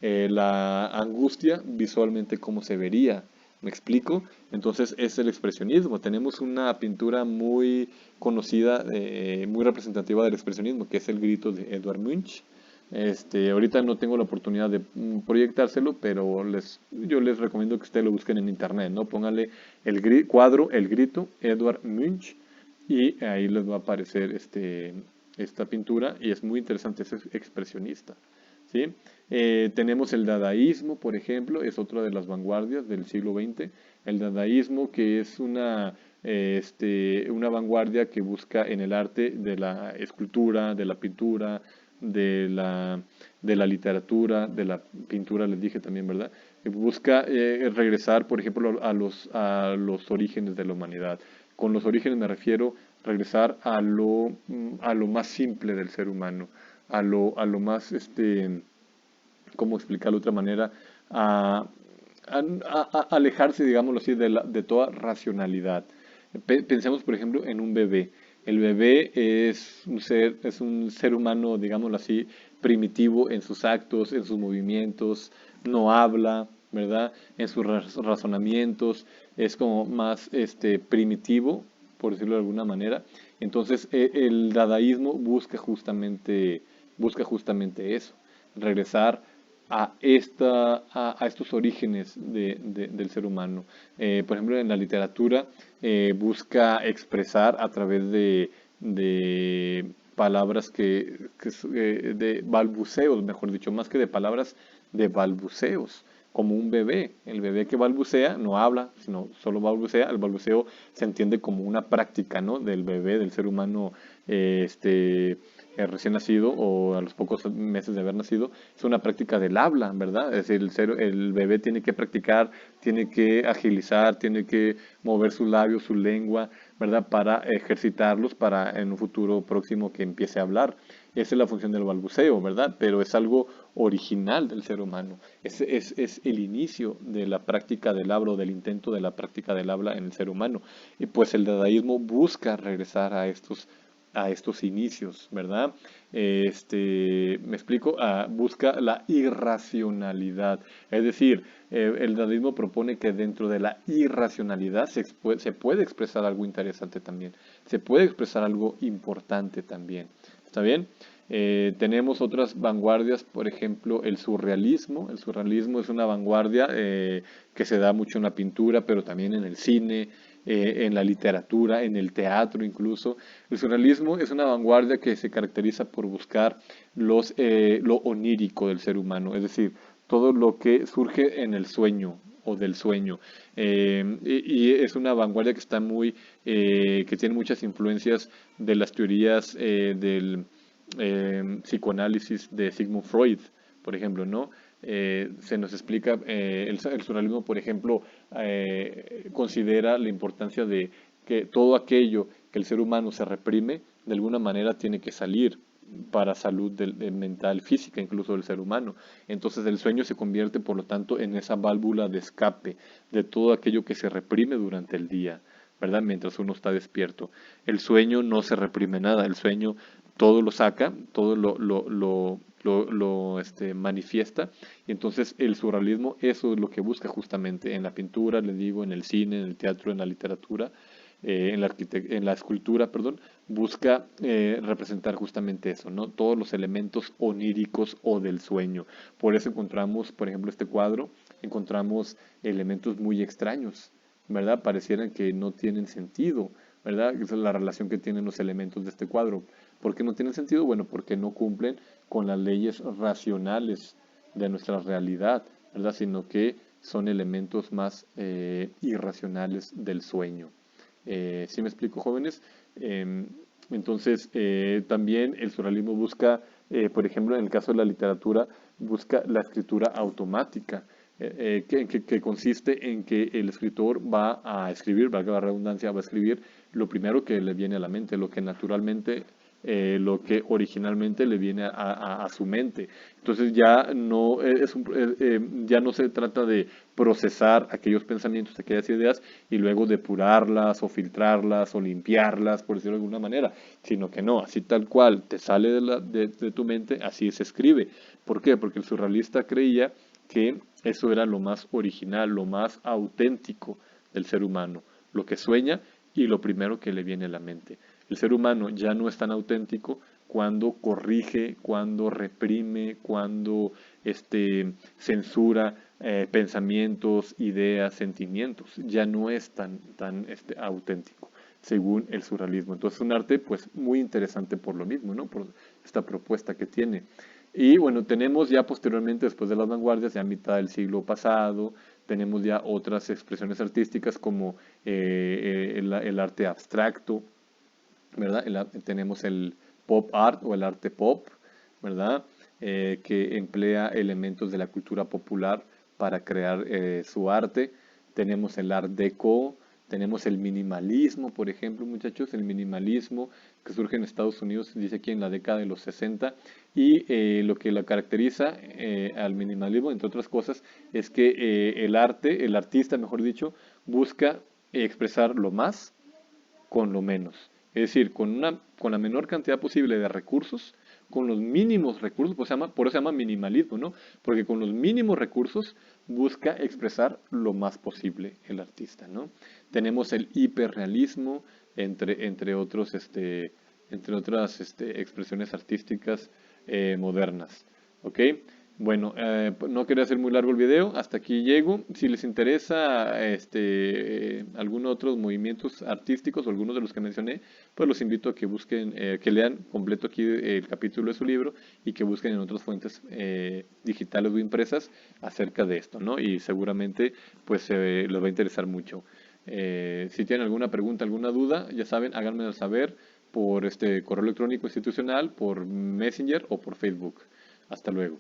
la angustia visualmente cómo se vería. ¿Me explico? Entonces es el expresionismo. Tenemos una pintura muy conocida, muy representativa del expresionismo, que es el grito de Edvard Munch. Ahorita no tengo la oportunidad de proyectárselo, pero yo les recomiendo que ustedes lo busquen en internet, ¿no? Pónganle cuadro, el grito, Edvard Munch, y ahí les va a aparecer esta pintura, y es muy interesante, es expresionista, ¿sí? Tenemos el dadaísmo, por ejemplo, es otra de las vanguardias del siglo XX. El dadaísmo, que es una vanguardia que busca en el arte de la escultura, de la pintura, de la, de la literatura, de la pintura, les dije también, ¿verdad? Busca regresar, por ejemplo, a los orígenes de la humanidad. Con los orígenes me refiero regresar a lo más simple del ser humano, a lo más, ¿cómo explicarlo de otra manera? A, a alejarse, digámoslo así, de toda racionalidad. Pensemos, por ejemplo, en un bebé. El bebé es un ser humano, digámoslo así, primitivo en sus actos, en sus movimientos, no habla, ¿verdad? En sus razonamientos, es como más primitivo, por decirlo de alguna manera. Entonces, el dadaísmo busca justamente eso, regresar a estos orígenes del ser humano. Por ejemplo, en la literatura busca expresar a través de palabras de balbuceos, mejor dicho, más que de palabras, de balbuceos, como un bebé. El bebé que balbucea no habla, sino solo balbucea. El balbuceo se entiende como una práctica, ¿no? Del bebé, del ser humano, recién nacido o a los pocos meses de haber nacido. Es una práctica del habla, ¿verdad? Es decir, el bebé tiene que practicar, tiene que agilizar, tiene que mover sus labios, su lengua, ¿verdad? Para ejercitarlos para en un futuro próximo que empiece a hablar. Esa es la función del balbuceo, ¿verdad? Pero es algo original del ser humano. Es el inicio de la práctica del habla o del intento de la práctica del habla en el ser humano. Y pues el dadaísmo busca regresar a estos inicios, ¿verdad? Me explico, busca la irracionalidad. Es decir, el dadaísmo propone que dentro de la irracionalidad se puede expresar algo interesante también, se puede expresar algo importante también. ¿Está bien? Tenemos otras vanguardias, por ejemplo, el surrealismo. El surrealismo es una vanguardia que se da mucho en la pintura, pero también en el cine, en la literatura, en el teatro incluso. El surrealismo es una vanguardia que se caracteriza por buscar lo onírico del ser humano, es decir, todo lo que surge en el sueño o del sueño. Y es una vanguardia que tiene muchas influencias de las teorías del psicoanálisis de Sigmund Freud, por ejemplo, ¿no? Se nos explica, el surrealismo, por ejemplo, considera la importancia de que todo aquello que el ser humano se reprime, de alguna manera tiene que salir para salud mental, física incluso del ser humano. Entonces el sueño se convierte, por lo tanto, en esa válvula de escape de todo aquello que se reprime durante el día, ¿verdad? Mientras uno está despierto. El sueño no se reprime nada, el sueño todo lo saca, todo lo manifiesta, y entonces el surrealismo eso es lo que busca justamente en la pintura, le digo, en el cine, en el teatro, en la literatura, en la escultura, perdón, busca representar justamente eso, ¿no? Todos los elementos oníricos o del sueño. Por eso encontramos, por ejemplo, este cuadro, encontramos elementos muy extraños, ¿verdad? Parecieran que no tienen sentido, ¿verdad? Esa es la relación que tienen los elementos de este cuadro. ¿Por qué no tienen sentido? Bueno, porque no cumplen con las leyes racionales de nuestra realidad, ¿verdad? Sino que son elementos más irracionales del sueño. ¿Sí me explico, jóvenes? Entonces, también el surrealismo busca, por ejemplo, en el caso de la literatura, busca la escritura automática, que consiste en que el escritor va a escribir, valga la redundancia, va a escribir lo primero que le viene a la mente, lo que naturalmente lo que originalmente le viene a su mente. Entonces ya no, ya no se trata de procesar aquellos pensamientos, aquellas ideas y luego depurarlas o filtrarlas o limpiarlas, por decirlo de alguna manera, sino que no, así tal cual te sale de tu mente, así se escribe. ¿Por qué? Porque el surrealista creía que eso era lo más original, lo más auténtico del ser humano, lo que sueña y lo primero que le viene a la mente. El ser humano ya no es tan auténtico cuando corrige, cuando reprime, cuando censura pensamientos, ideas, sentimientos. Ya no es tan auténtico, según el surrealismo. Entonces es un arte pues muy interesante por lo mismo, ¿no? Por esta propuesta que tiene. Y bueno, tenemos ya posteriormente, después de las vanguardias, ya a mitad del siglo pasado, tenemos ya otras expresiones artísticas como el arte abstracto, ¿verdad? Tenemos el pop art o el arte pop, ¿verdad? Que emplea elementos de la cultura popular para crear su arte. Tenemos el art deco, tenemos el minimalismo, por ejemplo, muchachos, el minimalismo que surge en Estados Unidos, dice aquí en la década de los 60, y lo que lo caracteriza al minimalismo, entre otras cosas, es que el arte, el artista, mejor dicho, busca expresar lo más con lo menos. Es decir, con la menor cantidad posible de recursos, con los mínimos recursos, por eso se llama minimalismo, ¿no? Porque con los mínimos recursos busca expresar lo más posible el artista, ¿no? Tenemos el hiperrealismo, entre otros, entre otras expresiones artísticas modernas, ¿ok? Bueno, no quería hacer muy largo el video, hasta aquí llego. Si les interesa algunos otros movimientos artísticos o algunos de los que mencioné, pues los invito a que busquen, que lean completo aquí el capítulo de su libro y que busquen en otras fuentes digitales o impresas acerca de esto, ¿no? Y seguramente pues les va a interesar mucho. Si tienen alguna pregunta, alguna duda, ya saben, háganmelo saber por este correo electrónico institucional, por Messenger o por Facebook. Hasta luego.